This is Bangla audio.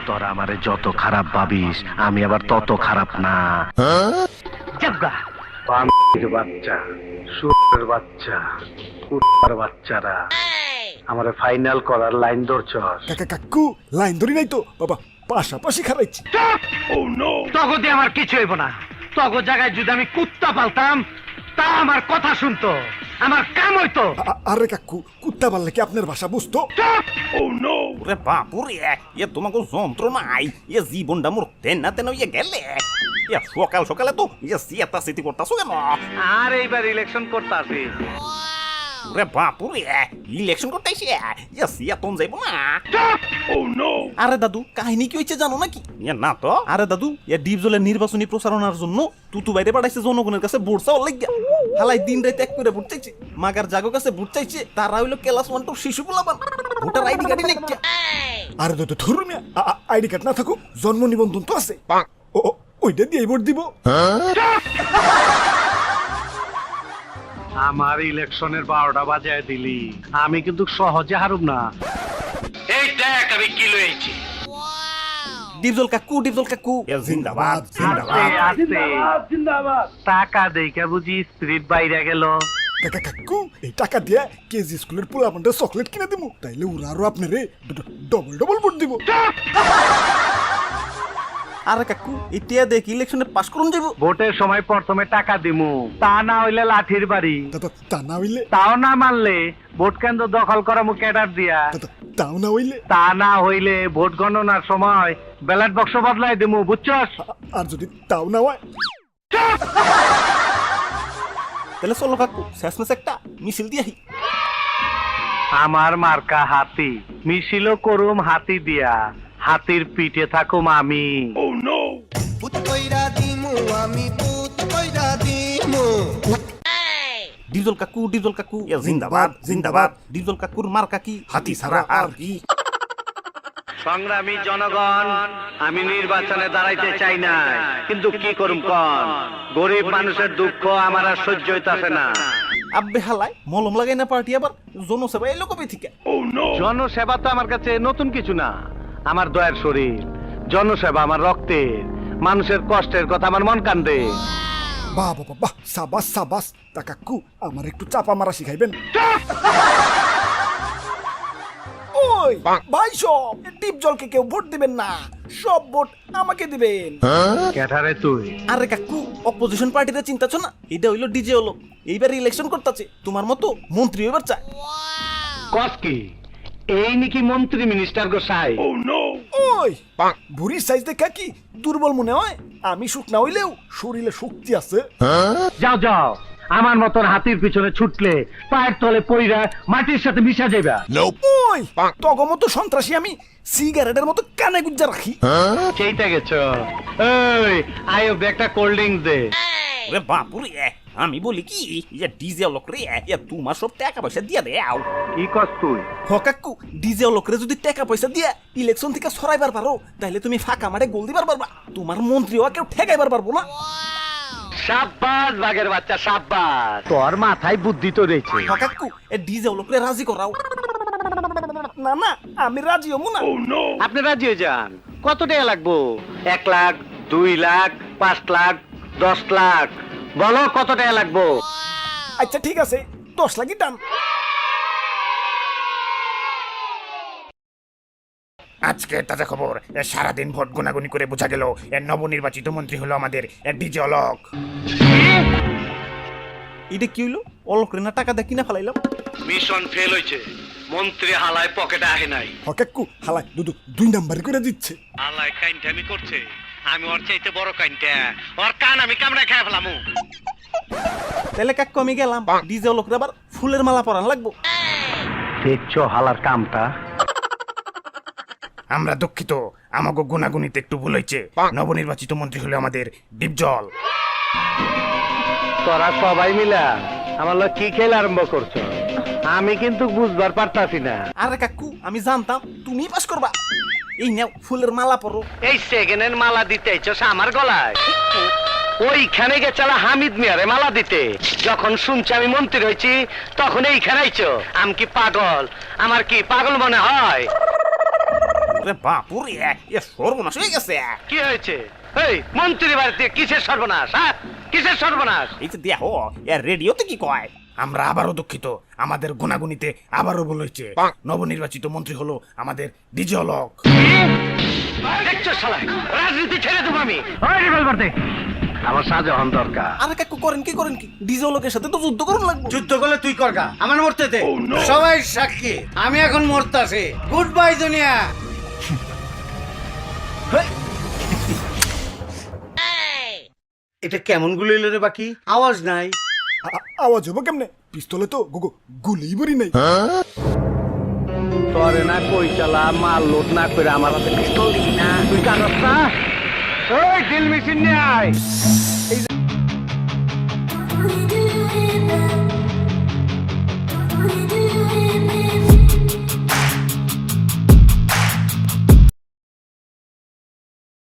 তোরা আমারে যত খারাপ ভাবিস আমি আবার তত খারাপ না। বাচ্চা, সুরের বাচ্চা, কুত্তার বাচ্চারা আমারে ফাইনাল করার লাইন ধরছস। কাকু লাইন ধরি নাই তো বাবা, পাশাপাশি খারাইছি। তগদে আমার কিছু হইব না। তগো জায়গায় যদি আমি কুত্তা পালতাম তা আমার কথা শুনতো, আমার কাম হইতো। আরে কাকু, কুত্তা পাললে কি আপনার ভাষা বুঝতো? ওরে বাপুরে, তোমাকে যন্ত্র নাই, জীবনটা মোর তেনা তেন গেলে। সকাল সকালে তো সিয়াতা সিটি করতাছো কেন? আর এইবার ইলেকশন করতে আসি। ওরে বাপুরে, ইলেকশন করতে আইছে, সিয়াতন যাইব না। আরে দাদু, কাহিনী কি হইছে জানো নাকি? না তো। আরে দাদু, ডিপজলের নির্বাচনী প্রচারণার জন্য তুতু বাইরে পাঠাইছে জনগণের কাছে ভোট চাওয়ার লাগিয়া। হালাই দিন রাত এক করে ভোট চাইছে, মাগার জাগো কাছে ভোট চাইছে। তারা হইলো ক্লাস 1 টু শিশু পোলাপান, ভোটার আইডি কার্ডই নাই। আরে দাদু ধরুন, আইডি কার্ড না থাকুক জন্ম নিবন্ধন তো আছে, ওইটা দিয়ে ভোট দিব। আমার ইলেকশনের 12টা বাজায় দিলি, আমি কিন্তু সহজে হারুম না। এই দেখ আমি কি লইছি। ডিপজল কাকু, ডিপজল কাকু, জিন্দাবাদ জিন্দাবাদ। টাকা দেইকা বুঝি স্পিরিট বাইরে গেল। কাকু, এই টাকা দিয়ে কেজি স্কুলের পোলাপানটা চকলেট কিনে দিব, তাইলে ওরা আরো আপনারে ডবল ডবল ভোট দিব। আরে কাকু, এটা দেখ ইলেকশনে পাস করুন যাইব। ভোটের সময় প্রথমে টাকা দিমু, তা না হইলে লাঠির বাড়ি। তা না হইলে? তাও না মানলে ভোট কেন্দ্র দখল করা মু ক্যাডার দিয়া। তাও না হইলে? তা না হইলে ভোট গণনার সময় ব্যালট বক্স বদলাই দিমু, বুঝছস? আর যদি তাও না হয়? তাহলে চলো কাকু, শেষমেশ একটা মিছিল দিয়ে আহি। আমার মার্কা হাতি, মিছিলও করুম হাতি দিয়া, হাতির পিঠে থাকুম আমি। ডিপজল কাকু, ডিপজল কাকু, জিন্দাবাদ জিন্দাবাদ। ডিপজল কাকুর মার্কা কি? হাতি ছাড়া আর কি? সংগ্রামী জনগণ, আমি নির্বাচনে দাঁড়াইতে চাই না, কিন্তু কি করুম কন, গরিব মানুষের দুঃখ আমার আর সহ্য হইতাছে না। আব্বে হালাই মলম লাগাই না পার্টি আবার জনসেবা এলো কবে থেকে? জনসেবা তো আমার কাছে নতুন কিছু না, আমার দয়ার শরীর। জনসেবা আমার রক্তের, মানুষের কষ্টের কথা আমার মন কান্দে। বাহ বাবা বাহ, সাবাস সাবাস। তা কাকু, আমার একটু চাপা মারা শিখাইবেন? ওই ভাই, সব ডিপজলকে কেউ ভোট দিবেন না, সব ভোট আমাকে দিবেন। ক্যাঠারে তুই? আরে কাকু, অপোজিশন পার্টিতে চিন্তাছো না? এটা হইলো ডিজে হলো, এইবার ইলেকশন করতেছে, তোমার মতো মন্ত্রী এবার চায়। কস কি এই নাকি মন্ত্রী মিনিস্টার গোসাই? ওই বুড়ির সাইজ দেখা কি দুর্বল মনে হয়? আমি শুকনা হইলেও শরীরে শক্তি আছে। যাও যাও, আমার মতন হাতির পিছনে ছুটলে পায়ের তলে পইরা মাটির সাথে মিশা যাইবা। ওই তগো মতো সন্ত্রাসী আমি সিগারেটের মতো কানে গুজ্জা রাখি। সেইটা গেছো। এই আয়ো, একটা কোল্ড ড্রিঙ্কস দে। ওরে বাপুরে, আমি বলি কি, ডিজে লোক রে, তোমার সব টাকা পয়সা দিয়ে দেও। কি কস তুই? কাকু, ডিজে লোক রে যদি টাকা পয়সা দিয়ে ইলেকশন থেকে সরাইবার পারো, তাহলে তুমি ফাঁকা মাঠে গোল দিবার পারবা, তোমার মন্ত্রীও কেউ ঠেকাইবার পারবো না। সাব্বাস বাঘের বাচ্চা, সাব্বাস, তোর মাথায় বুদ্ধি তো রয়েছে। কাকু, ডিজে লোক রে রাজি করাও। না না, আমি রাজি হবো না। আপনি রাজি হয়ে যান। কত টাকা লাগবো? 1 লাখ, 2 লাখ, 5 লাখ, 10 লাখ? বলো কত টাকা লাগবো? আচ্ছা ঠিক আছে, 10 লাখই টান। আজকে তাজা খবর, সারাদিন ভোট গোনাগুনি করে বোঝা গেল নবনির্বাচিত মন্ত্রী হলো আমাদের ডিজে অলোক। এটা কি হইলো? অলোক রে না টাকা দিয়ে কিনা ফেলাইলাম। মিশন ফেল হয়েছে, মন্ত্রী হালায় পকেটে আহে নাই। কাকু, হালাই দুদু 2 নাম্বার করে দিচ্ছে। হালায় কাইনটামি করছে, আমি ওর চাইতে বড় কাইনটা, ওর কান আমি কামড়ে খেয়ে ফেলামু। তাহলে কাকু আমি গেলাম, ডিজে অলোক রে আবার ফুলের মালা পরান লাগবো। দেখছো হালার কামটা? আমরা দুঃখিত, আমাকে গুনাগুনিতে একটু ভুল হয়েছে। নবনির্বাচিত মন্ত্রী হলো আমাদের ডিপজল। তোরা সবাই মিলা আমার লোক কি খেলা আরম্ভ করছো? আমি কিন্তু বুঝবার পারতাছি না। আরে কাকু, আমি জানতাম তুমি পাস করবা। এই নাও ফুলের মালা পরো। এই সেকেন্ডের মালা দিতে চাইছস আমার গলায়? ওইখানে গেছালা হামিদ মিয়ারে মালা দিতে। যখন শুনছি আমি মন্ত্রী হয়েছি তখন এইখানে আইছো। আমি কি পাগল? আমার কি পাগল মনে হয়? ওরে বাপুরে এ সর্বনাশ হয়ে গেছে। কি হয়েছে? এই মন্ত্রী বাড়িতে কিসের সর্বনাশ? হ্যাঁ, কিসের সর্বনাশ? এই যে দেখো এ রেডিওতে কি কয়। আমরা আবারও দুঃখিত, আমাদের গুনাগুনিতে আবারও ভুল হয়েছে। নবনির্বাচিত মন্ত্রী হলো আমাদের ডিজে লোক। দেখছো শালা, রাজনীতি ছেড়ে দেবো আমি। ওই রিভলভার দে। আমার শাহজাহান দরকার। আরে কাকু করেন কি ডিজে লোকের সাথে তো যুদ্ধ করুন লাগবে। যুদ্ধ করলে তুই করগা, আমার মরতে দে। সবাই সাক্ষী, আমি এখন মরতাছি। গুড বাই দুনিয়া। এটা কেমন গুলি এলো রে? বাকি আওয়াজ নাই। আওয়াজ হবো কেমনে? পিস্তলে তো গুলি বড়ি নাই। তোরে না কই চালা মাল লোড না করে আমার হাতে পিস্তল দিবি না? তুই জানোস না? ওই ড্রিল মেশিন নিয়ে আয়।